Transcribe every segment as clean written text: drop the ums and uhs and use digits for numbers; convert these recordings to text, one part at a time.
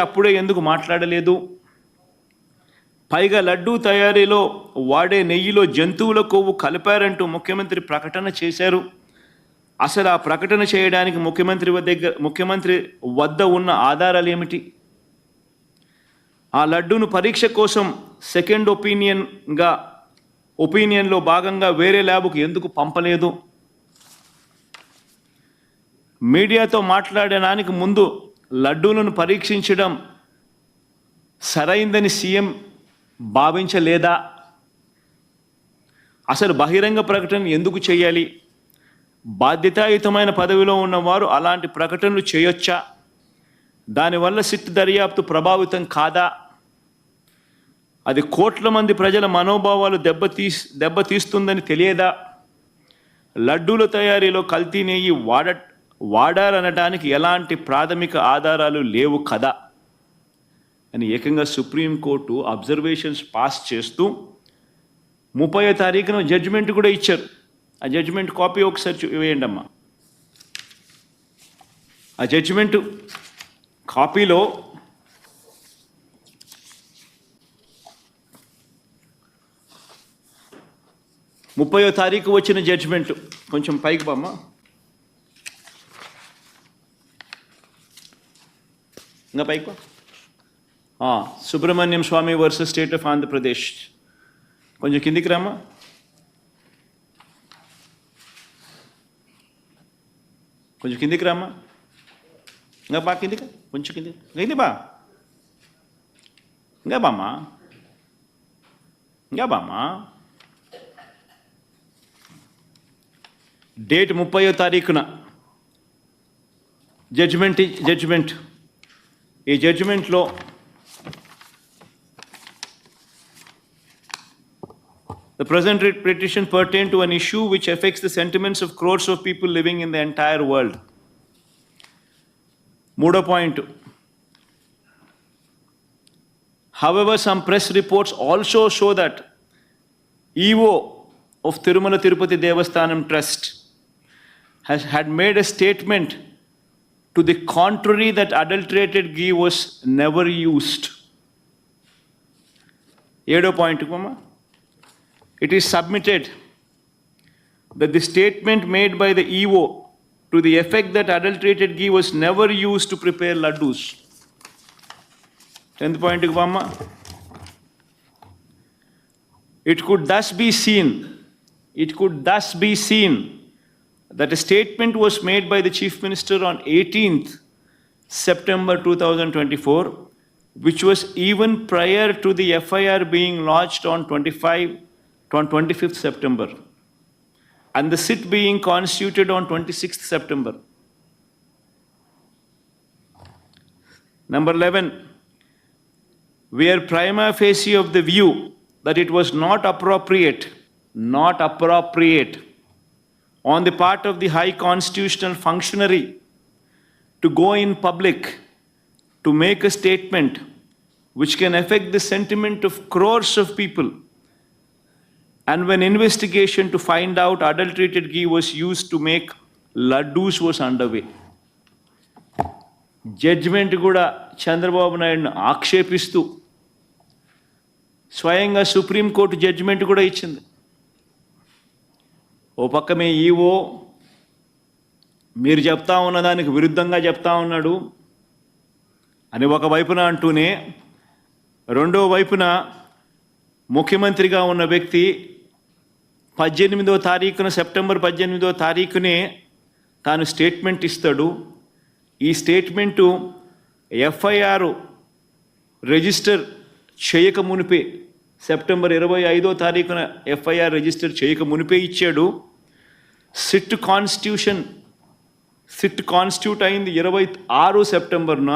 అప్పుడే ఎందుకు మాట్లాడలేదు? పైగా లడ్డూ తయారీలో వాడే నెయ్యిలో జంతువుల కొవ్వు కలిపారంటూ ముఖ్యమంత్రి ప్రకటన చేశారు. అసలు ఆ ప్రకటన చేయడానికి ముఖ్యమంత్రి వద్ద ఉన్న ఆధారాలు ఏమిటి? ఆ లడ్డూను పరీక్ష కోసం సెకండ్ ఒపీనియన్లో భాగంగా వేరే ల్యాబ్కు ఎందుకు పంపలేదు? మీడియాతో మాట్లాడడానికి ముందు లడ్డూలను పరీక్షించడం సరైందని సీఎం భావించలేదా? అసలు బహిరంగ ప్రకటన ఎందుకు చేయాలి? బాధ్యతాయుతమైన పదవిలో ఉన్నవారు అలాంటి ప్రకటనలు చేయొచ్చా? దానివల్ల సిట్ దర్యాప్తు ప్రభావితం కాదా? అది కోట్ల మంది ప్రజల మనోభావాలు దెబ్బతీస్తుందని తెలియదా? లడ్డూల తయారీలో కల్తీ నెయ్యి వాడారనడానికి ఎలాంటి ప్రాథమిక ఆధారాలు లేవు కదా అని ఏకంగా సుప్రీంకోర్టు అబ్జర్వేషన్స్ పాస్ చేస్తూ 30వ తారీఖున జడ్జిమెంట్ కూడా ఇచ్చారు. ఆ జడ్జిమెంట్ కాపీ ఒకసారి వేయండి అమ్మా. ఆ జడ్జిమెంట్ కాపీలో ముప్పయో తారీఖు వచ్చిన జడ్జిమెంట్ కొంచెం పైకి బామ్మ. ఇంకా పైకి సుబ్రహ్మణ్యం స్వామి వర్సెస్ స్టేట్ ఆఫ్ ఆంధ్రప్రదేశ్. కొంచెం కిందికి రామ్మా. కొంచెం కిందికి రామ్మా. ఇంకా బా కిందికి, కొంచెం కిందికి, కింది బా, ఇంకా బామ్మా, ఇంకా బామ్మా. డేట్ 30వ తారీఖున జడ్జిమెంట్. ఈ జడ్జిమెంట్లో the present petition pertain to an issue which affects the sentiments of crores of people living in the entire world. Moodo point. However, some press reports also show that EO of Tirumala Tirupati Devasthanam Trust had made a statement to the contrary that adulterated ghee was never used. 7వ point mama. It is submitted that the statement made by the EO to the effect that adulterated ghee was never used to prepare laddus. 10th point mama. It could thus be seen that a statement was made by the Chief Minister on 18th September 2024, which was even prior to the FIR being lodged on 25th September, and the sit being constituted on 26th September. Number 11, we are prima facie of the view that it was not appropriate on the part of the high constitutional functionary to go in public to make a statement which can affect the sentiment of crores of people, and when investigation to find out adulterated ghee was used to make laddus was underway. Judgement కూడా చంద్రబాబు నాయుడును ఆక్షేపిస్తూ స్వయంగా supreme court judgement కూడా ఇచ్చింది. ఓ పక్క మీ EO మీరు చెప్తా ఉన్న దానికి విరుద్ధంగా చెప్తా ఉన్నాడు అని ఒకవైపున అంటూనే, రెండో వైపున ముఖ్యమంత్రిగా ఉన్న వ్యక్తి 18వ తారీఖున సెప్టెంబర్ 18వ తారీఖునే తాను స్టేట్మెంట్ ఇస్తాడు. ఈ స్టేట్మెంటు ఎఫ్ఐఆర్ రిజిస్టర్ చేయక మునిపే సెప్టెంబర్ 25వ తారీఖున ఎఫ్ఐఆర్ రిజిస్టర్ చేయక మునిపే ఇచ్చాడు. సిట్ కాన్స్టిట్యూట్ అయింది 26 సెప్టెంబర్న.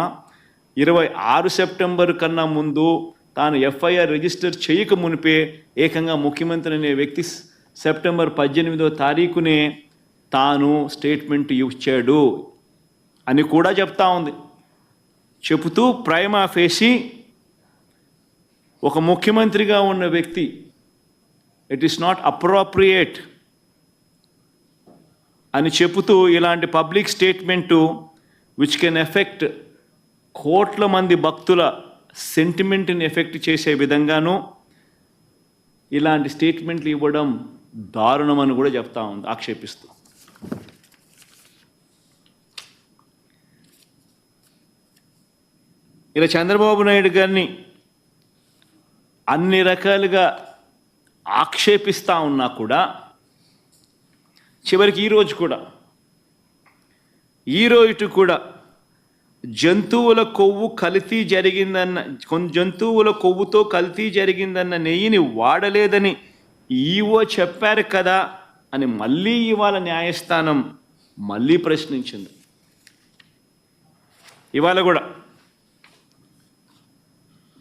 26 సెప్టెంబర్ కన్నా ముందు తాను ఎఫ్ఐఆర్ రిజిస్టర్ చేయక మునిపే ఏకంగా ముఖ్యమంత్రి అనే వ్యక్తి సెప్టెంబర్ 18వ తారీఖునే తాను స్టేట్మెంట్ ఇచ్చాడు అని కూడా చెప్తా ఉంది. చెబుతూ ప్రైమా ఫేసి ఒక ముఖ్యమంత్రిగా ఉన్న వ్యక్తి ఇట్ ఈస్ నాట్ అప్రోప్రియేట్ అని చెబుతూ ఇలాంటి public statement which can affect కోట్ల మంది భక్తుల సెంటిమెంట్ని ఎఫెక్ట్ చేసే విధంగానూ ఇలాంటి స్టేట్మెంట్లు ఇవ్వడం దారుణమని కూడా చెప్తా ఉంది ఆక్షేపిస్తూ. ఇలా చంద్రబాబు నాయుడు గారిని అన్ని రకాలుగా ఆక్షేపిస్తూ ఉన్నా కూడా చివరికి ఈరోజు కూడా జంతువుల కొవ్వుతో కల్తీ జరిగిందన్న నెయ్యిని వాడలేదని ఈవో చెప్పారు కదా అని మళ్ళీ ఇవాళ న్యాయస్థానం మళ్ళీ ప్రశ్నించింది. ఇవాళ కూడా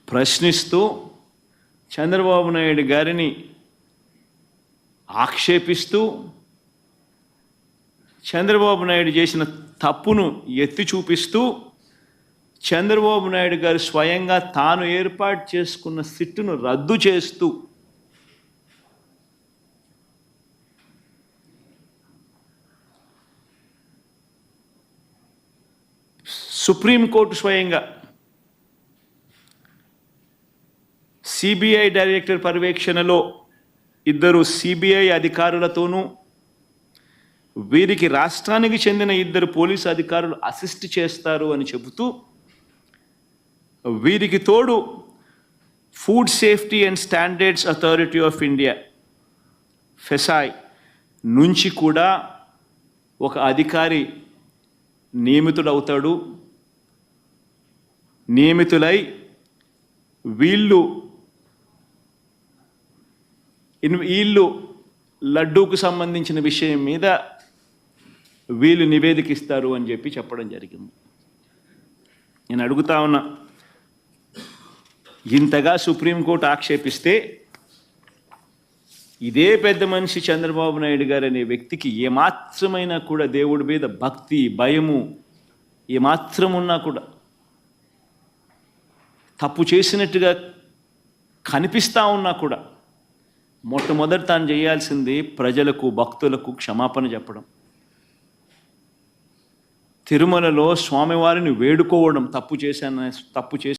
ప్రశ్నిస్తూ చంద్రబాబు నాయుడు గారిని ఆక్షేపిస్తూ చంద్రబాబు నాయుడు చేసిన తప్పును ఎత్తి చూపిస్తూ చంద్రబాబు నాయుడు గారు స్వయంగా తాను ఏర్పాటు చేసుకున్న సిట్టును రద్దు చేస్తూ సుప్రీంకోర్టు స్వయంగా సిబిఐ డైరెక్టర్ పర్యవేక్షణలో 2 సిబిఐ అధికారులతోనూ వీరికి రాష్ట్రానికి చెందిన 2 పోలీసు అధికారులు అసిస్ట్ చేస్తారు అని చెబుతూ వీరికి తోడు food safety and standards authority of India FSSAI నుంచి కూడా ఒక అధికారి నియమితులై వీళ్ళు లడ్డూకు సంబంధించిన విషయం మీద వీళ్ళు నివేదిక ఇస్తారు అని చెప్పడం జరిగింది. నేను అడుగుతా ఉన్నా, ఇంతగా సుప్రీంకోర్టు ఆక్షేపిస్తే ఇదే పెద్ద మనిషి చంద్రబాబు నాయుడు గారు అనే వ్యక్తికి ఏమాత్రమైనా కూడా దేవుడి మీద భక్తి భయము ఏమాత్రం ఉన్నా కూడా తప్పు చేసినట్టుగా కనిపిస్తూ ఉన్నా కూడా మొట్టమొదటి తాను చేయాల్సింది ప్రజలకు భక్తులకు క్షమాపణ చెప్పడం, తిరుమలలో స్వామివారిని వేడుకోవడం, తప్పు చేసి